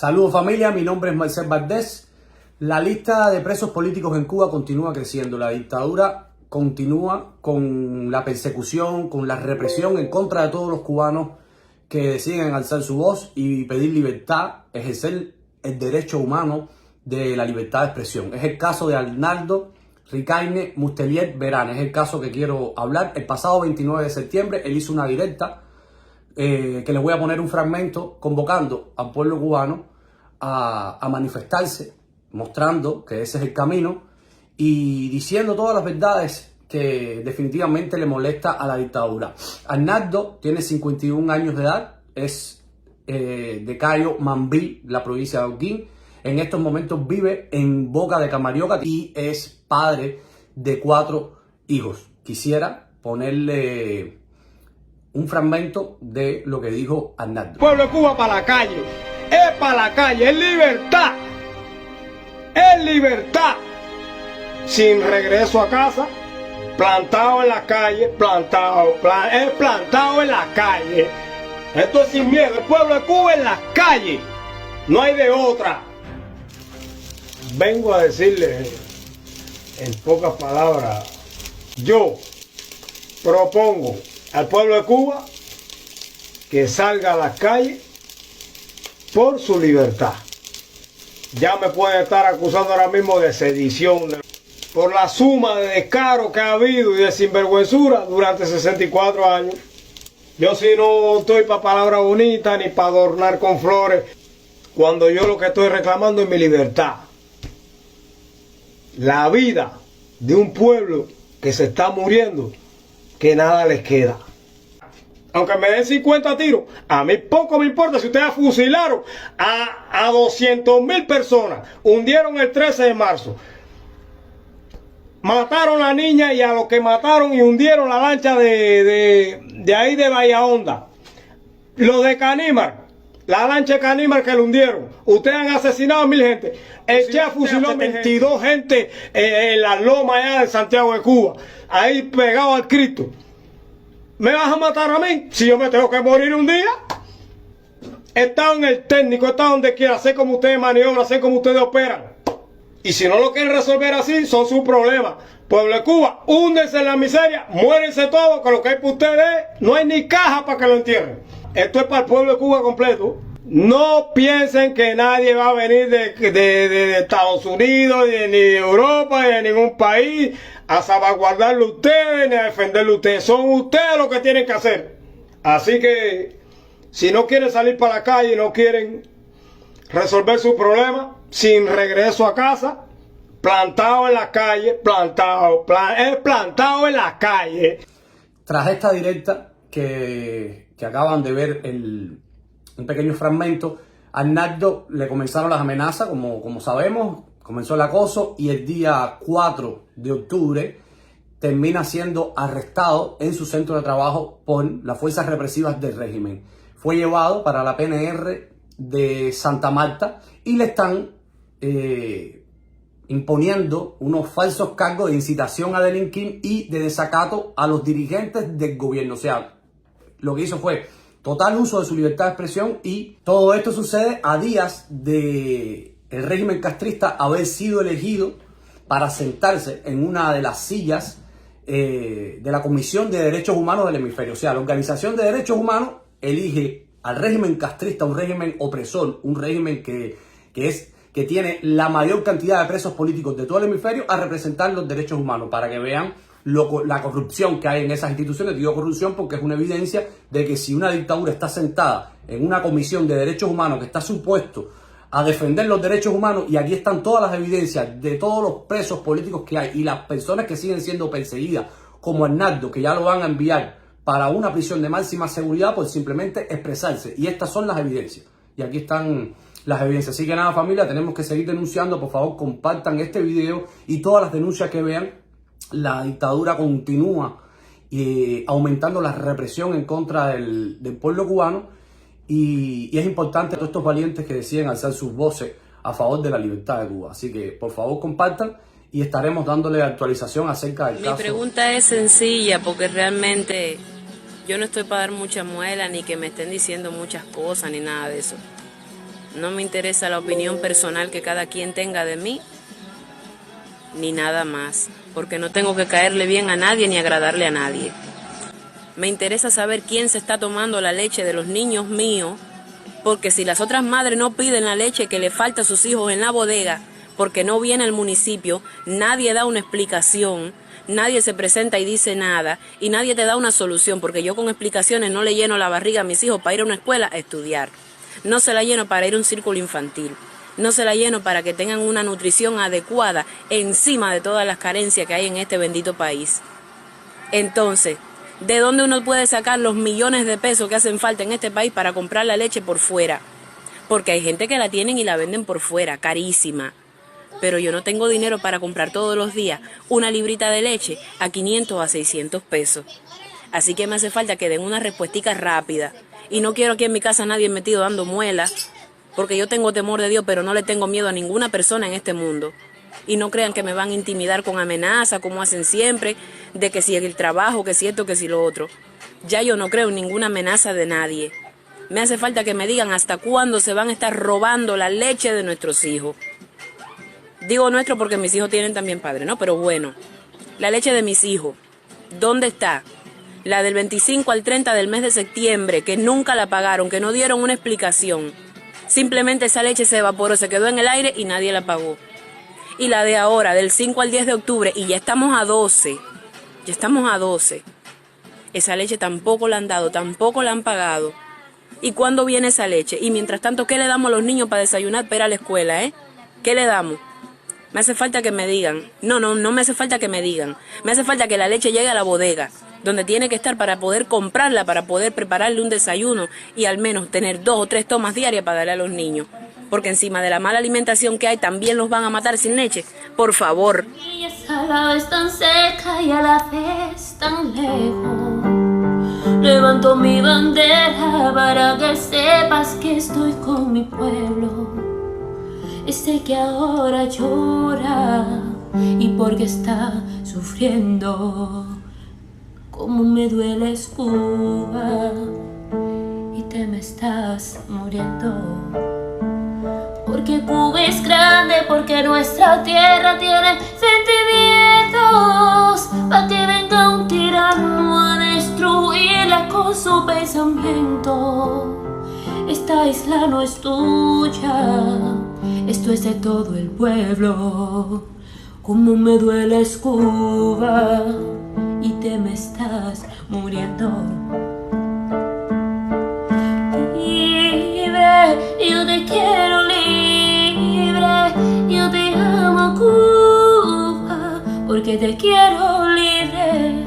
Saludos familia, mi nombre es Marcel Valdés. La lista de presos políticos en Cuba continúa creciendo. La dictadura continúa con la persecución, con la represión en contra de todos los cubanos que deciden alzar su voz y pedir libertad, ejercer el derecho humano de la libertad de expresión. Es el caso de Arnaldo Ricaine Mustelier Verán, es el caso que quiero hablar. El pasado 29 de septiembre él hizo una directa que les voy a poner un fragmento convocando al pueblo cubano a manifestarse, mostrando que ese es el camino y diciendo todas las verdades que definitivamente le molesta a la dictadura. Arnaldo tiene 51 años de edad, es de Cayo Mambí, la provincia de Holguín. En estos momentos vive en Boca de Camarioca y es padre de 4 hijos. Quisiera ponerle un fragmento de lo que dijo Arnaldo. Pueblo de Cuba para la calle, es para la calle, es libertad, es libertad, sin regreso a casa, plantado en la calle, plantado en la calle. Esto es sin miedo, el pueblo de Cuba en las calles, no hay de otra. Vengo a decirle en pocas palabras, yo propongo al pueblo de Cuba que salga a las calles por su libertad. Ya me pueden estar acusando ahora mismo de sedición, por la suma de descaro que ha habido y de sinvergüenzura durante 64 años. Yo sí no estoy para palabras bonitas ni para adornar con flores, cuando yo lo que estoy reclamando es mi libertad. La vida de un pueblo que se está muriendo, que nada les queda. Aunque me den 50 tiros, a mí poco me importa si ustedes fusilaron a 200.000 personas, hundieron el 13 de marzo, mataron a la niña y a los que mataron y hundieron la lancha de ahí de Bahía Honda, los de Canímar, la lancha de Canímar que lo hundieron, ustedes han asesinado a 1.000 gente, el Che fusiló a 22 gente en la loma allá de Santiago de Cuba, ahí pegado al Cristo. ¿Me vas a matar a mí? Si yo me tengo que morir un día. He estado en el técnico, he estado donde quiera, sé cómo ustedes maniobran, sé cómo ustedes operan. Y si no lo quieren resolver así, son sus problemas. Pueblo de Cuba, húndense en la miseria, muérense todos, que lo que hay para ustedes, no hay ni caja para que lo entierren. Esto es para el pueblo de Cuba completo. No piensen que nadie va a venir de Estados Unidos, ni de Europa, ni de ningún país a salvaguardarlo a ustedes, ni a defenderlo a ustedes. Son ustedes los que tienen que hacer. Así que, si no quieren salir para la calle, no quieren resolver su problema, sin regreso a casa, plantado en la calle, plantado en la calle. Tras esta directa que acaban de ver un pequeño fragmento, a Arnaldo le comenzaron las amenazas, como sabemos, comenzó el acoso y el día 4 de octubre termina siendo arrestado en su centro de trabajo por las fuerzas represivas del régimen. Fue llevado para la PNR de Santa Marta y le están imponiendo unos falsos cargos de incitación a delinquir y de desacato a los dirigentes del gobierno. O sea, lo que hizo fue total uso de su libertad de expresión y todo esto sucede a días de el régimen castrista haber sido elegido para sentarse en una de las sillas de la Comisión de Derechos Humanos del Hemisferio. O sea, la Organización de Derechos Humanos elige al régimen castrista, un régimen opresor, un régimen que tiene la mayor cantidad de presos políticos de todo el hemisferio a representar los derechos humanos, para que vean la corrupción que hay en esas instituciones. Digo corrupción porque es una evidencia de que si una dictadura está sentada en una comisión de derechos humanos que está supuesto a defender los derechos humanos, y aquí están todas las evidencias de todos los presos políticos que hay y las personas que siguen siendo perseguidas, como Arnaldo, que ya lo van a enviar para una prisión de máxima seguridad por simplemente expresarse. Y estas son las evidencias. Y aquí están las evidencias. Así que nada, familia, tenemos que seguir denunciando. Por favor, compartan este video y todas las denuncias que vean. La dictadura continúa aumentando la represión en contra del pueblo cubano. Y es importante a todos estos valientes que deciden alzar sus voces a favor de la libertad de Cuba. Así que, por favor, compartan y estaremos dándole actualización acerca del caso. Mi pregunta es sencilla, porque realmente yo no estoy para dar mucha muela, ni que me estén diciendo muchas cosas, ni nada de eso. No me interesa la opinión personal que cada quien tenga de mí, ni nada más, porque no tengo que caerle bien a nadie ni agradarle a nadie. Me interesa saber quién se está tomando la leche de los niños míos, porque si las otras madres no piden la leche que le falta a sus hijos en la bodega, porque no viene el municipio, nadie da una explicación, nadie se presenta y dice nada, y nadie te da una solución, porque yo con explicaciones no le lleno la barriga a mis hijos para ir a una escuela a estudiar. No se la lleno para ir a un círculo infantil. No se la lleno para que tengan una nutrición adecuada encima de todas las carencias que hay en este bendito país. Entonces, ¿de dónde uno puede sacar los millones de pesos que hacen falta en este país para comprar la leche por fuera? Porque hay gente que la tienen y la venden por fuera, carísima. Pero yo no tengo dinero para comprar todos los días una librita de leche a 500 o a 600 pesos. Así que me hace falta que den una respuestica rápida. Y no quiero aquí en mi casa nadie metido dando muelas, porque yo tengo temor de Dios, pero no le tengo miedo a ninguna persona en este mundo. Y no crean que me van a intimidar con amenaza, como hacen siempre, de que si el trabajo, que si esto, que si lo otro. Ya yo no creo en ninguna amenaza de nadie. Me hace falta que me digan hasta cuándo se van a estar robando la leche de nuestros hijos. Digo nuestro porque mis hijos tienen también padre, ¿no? Pero bueno, la leche de mis hijos, ¿dónde está? La del 25 al 30 del mes de septiembre, que nunca la pagaron, que no dieron una explicación. Simplemente esa leche se evaporó, se quedó en el aire y nadie la pagó. Y la de ahora, del 5 al 10 de octubre, y ya estamos a 12. Ya estamos a 12. Esa leche tampoco la han dado, tampoco la han pagado. ¿Y cuándo viene esa leche? Y mientras tanto, ¿qué le damos a los niños para desayunar para ir a la escuela, ¿Qué le damos? Me hace falta que me digan. No me hace falta que me digan. Me hace falta que la leche llegue a la bodega, donde tiene que estar para poder comprarla, para poder prepararle un desayuno y al menos tener 2 o 3 tomas diarias para darle a los niños. Porque encima de la mala alimentación que hay, también los van a matar sin leche. Por favor. Y es a la vez tan seca y a la vez tan lejos. Levanto mi bandera para que sepas que estoy con mi pueblo. Sé que ahora llora y porque está sufriendo. Como me duele Cuba y te me estás muriendo. Porque Cuba es grande, porque nuestra tierra tiene sentimientos. Pa' que venga un tirano a destruirla con su pensamiento. Esta isla no es tuya, esto es de todo el pueblo. Como me duele Cuba y te me estás muriendo. Libre, yo te quiero libre, yo te amo Cuba, porque te quiero libre.